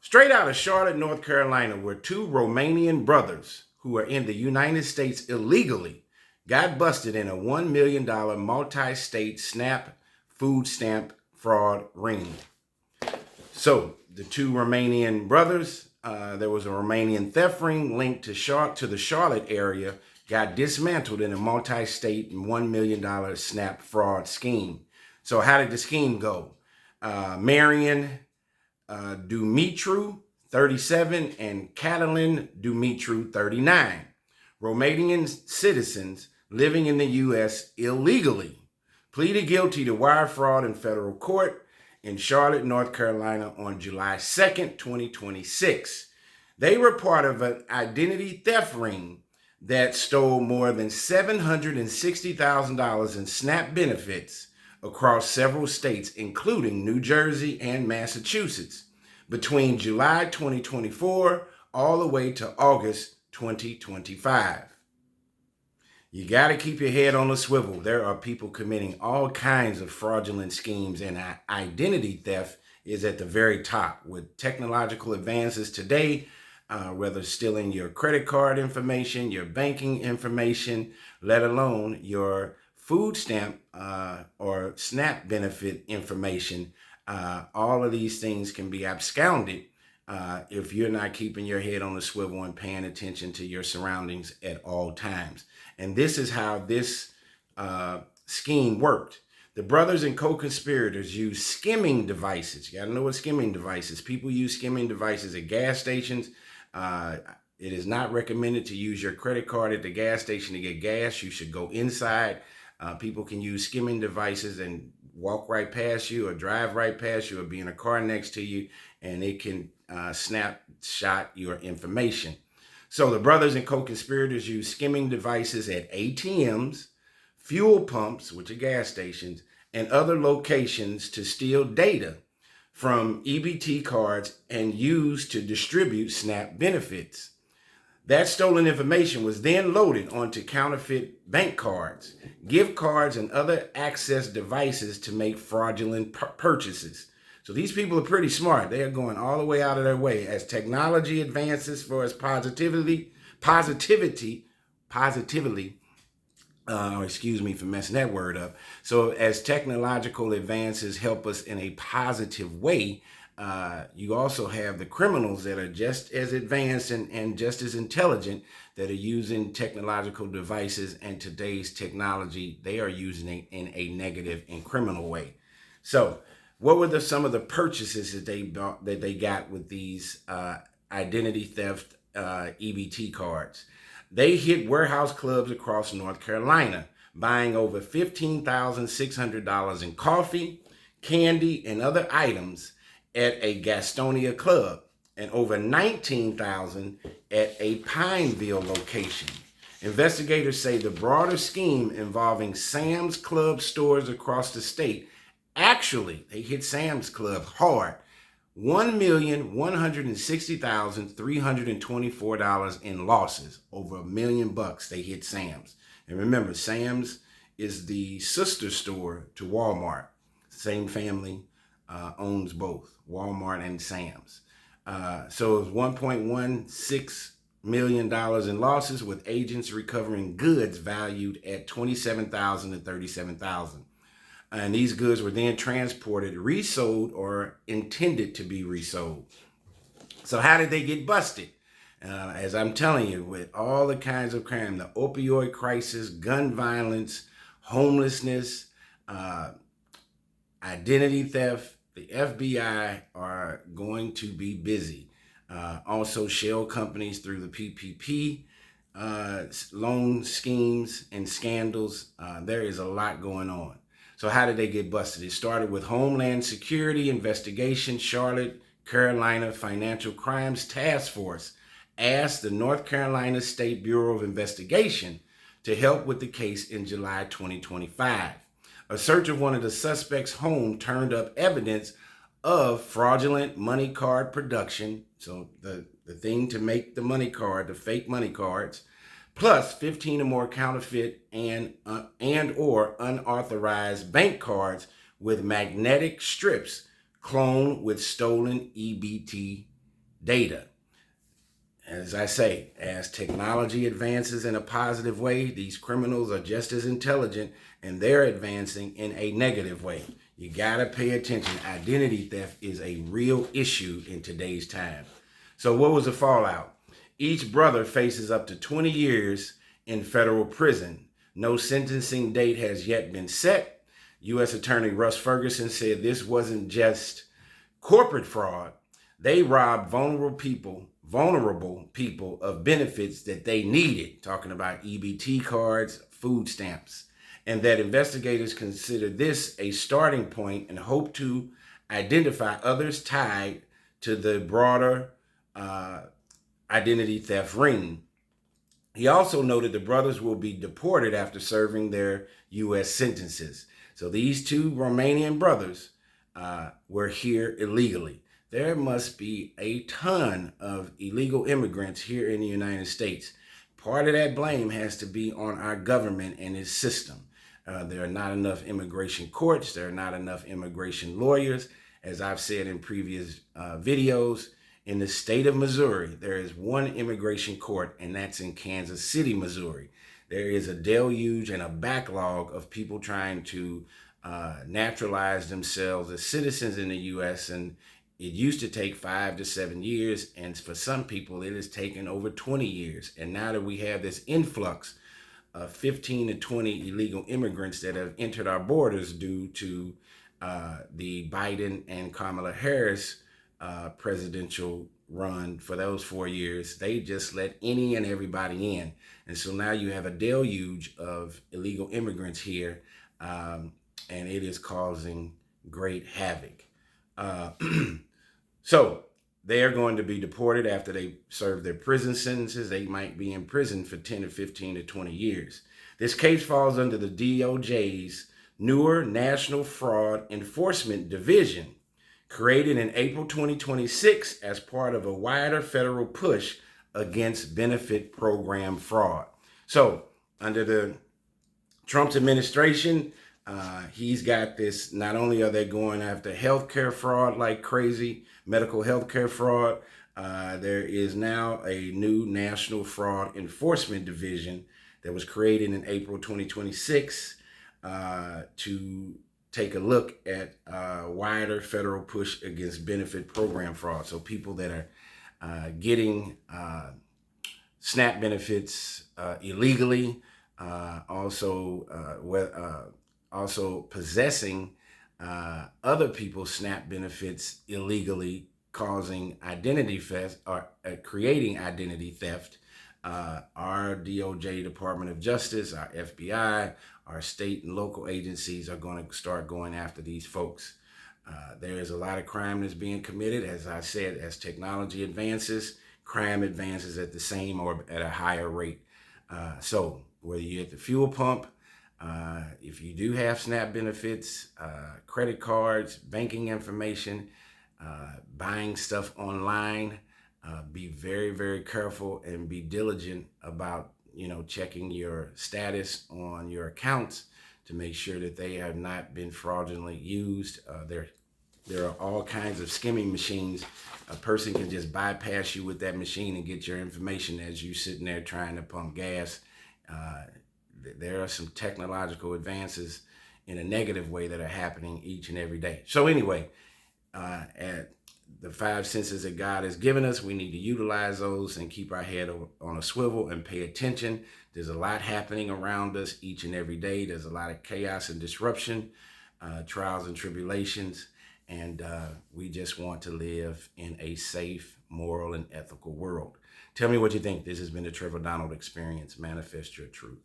Straight out of Charlotte, North Carolina, where two Romanian brothers who are in the United States illegally got busted in a $1 million multi-state SNAP food stamp fraud ring. So the two Romanian brothers, there was a Romanian theft ring linked to the Charlotte area, got dismantled in a multi-state $1 million SNAP fraud scheme. So how did the scheme go? Marion Dumitru, 37, and Catalin Dumitru, 39. Romanian citizens living in the U.S. illegally pleaded guilty to wire fraud in federal court in Charlotte, North Carolina on July 2nd, 2026. They were part of an identity theft ring that stole more than $760,000 in SNAP benefits across several states, including New Jersey and Massachusetts, between July 2024 all the way to August 2025. You got to keep your head on the swivel. There are people committing all kinds of fraudulent schemes, and identity theft is at the very top. With technological advances today, whether stealing your credit card information, your banking information, let alone your food stamp or SNAP benefit information, all of these things can be absconded if you're not keeping your head on the swivel and paying attention to your surroundings at all times. And this is how this scheme worked. The brothers and co-conspirators used skimming devices. You gotta know what skimming devices. People use skimming devices at gas stations. It is not recommended to use your credit card at the gas station to get gas. You should go inside. People can use skimming devices and walk right past you or drive right past you or be in a car next to you, and it can snapshot your information. So the brothers and co-conspirators use skimming devices at ATMs, fuel pumps, which are gas stations, and other locations to steal data from EBT cards and use to distribute SNAP benefits. That stolen information was then loaded onto counterfeit bank cards, gift cards, and other access devices to make fraudulent purchases. So these people are pretty smart. They are going all the way out of their way. As technology advances for its excuse me for messing that word up. So as technological advances help us in a positive way, you also have the criminals that are just as advanced and just as intelligent that are using technological devices, and today's technology, they are using it in a negative and criminal way. So what were some of the purchases that they got with these identity theft EBT cards? They hit warehouse clubs across North Carolina, buying over $15,600 in coffee, candy, and other items at a Gastonia club, and over $19,000 at a Pineville location. Investigators say the broader scheme involving Sam's Club stores across the state, actually, they hit Sam's Club hard. $1,160,324 in losses, over $1 million they hit Sam's. And remember, Sam's is the sister store to Walmart. Same family owns both, Walmart and Sam's. So it was $1.16 million in losses, with agents recovering goods valued at $27,000 and $37,000. And these goods were then transported, resold, or intended to be resold. So how did they get busted? As I'm telling you, with all the kinds of crime, the opioid crisis, gun violence, homelessness, identity theft, the FBI are going to be busy. Also, shell companies through the PPP loan schemes and scandals. There is a lot going on. So how did they get busted? It started with Homeland Security investigation. Charlotte, Carolina Financial Crimes Task Force asked the North Carolina State Bureau of Investigation to help with the case in July 2025. A search of one of the suspects' home turned up evidence of fraudulent money card production. So the thing to make the money card, the fake money cards, plus 15 or more counterfeit and or unauthorized bank cards with magnetic strips cloned with stolen EBT data. As I say, as technology advances in a positive way, these criminals are just as intelligent and they're advancing in a negative way. You gotta pay attention. Identity theft is a real issue in today's time. So what was the fallout? Each brother faces up to 20 years in federal prison. No sentencing date has yet been set. U.S. Attorney Russ Ferguson said this wasn't just corporate fraud. They robbed vulnerable people of benefits that they needed, talking about EBT cards, food stamps, and that investigators consider this a starting point and hope to identify others tied to the broader identity theft ring. He also noted the brothers will be deported after serving their U.S. sentences. So these two Romanian brothers were here illegally. There must be a ton of illegal immigrants here in the United States. Part of that blame has to be on our government and its system. There are not enough immigration courts. There are not enough immigration lawyers. As I've said in previous videos, in the state of Missouri, there is one immigration court, and that's in Kansas City, Missouri. There is a deluge and a backlog of people trying to naturalize themselves as citizens in the U.S., and it used to take 5 to 7 years, and for some people, it has taken over 20 years. And now that we have this influx of 15 to 20 illegal immigrants that have entered our borders due to the Biden and Kamala Harris presidential run for those 4 years, they just let any and everybody in. And so now you have a deluge of illegal immigrants here, and it is causing great havoc. So they are going to be deported after they serve their prison sentences. They might be in prison for 10 to 15 to 20 years. This case falls under the DOJ's newer National Fraud Enforcement Division, created in April 2026 as part of a wider federal push against benefit program fraud. So under the Trump's administration, he's got this, not only are they going after healthcare fraud like crazy, medical healthcare fraud, there is now a new National Fraud Enforcement Division that was created in April 2026 to take a look at wider federal push against benefit program fraud. So people that are getting SNAP benefits illegally, also possessing other people's SNAP benefits illegally, causing identity theft or creating identity theft. Our DOJ, Department of Justice, our FBI, our state and local agencies are going to start going after these folks. There is a lot of crime that's being committed. As I said, as technology advances, crime advances at the same or at a higher rate. So whether you're at the fuel pump, if you do have SNAP benefits, credit cards, banking information, buying stuff online, be very, very careful and be diligent about, checking your status on your accounts to make sure that they have not been fraudulently used. There are all kinds of skimming machines. A person can just bypass you with that machine and get your information as you sitting there trying to pump gas. There are some technological advances in a negative way that are happening each and every day. So anyway, at the 5 senses that God has given us, we need to utilize those and keep our head on a swivel and pay attention. There's a lot happening around us each and every day. There's a lot of chaos and disruption, trials and tribulations, and we just want to live in a safe, moral, and ethical world. Tell me what you think. This has been the Trevor Donald Experience. Manifest your truth.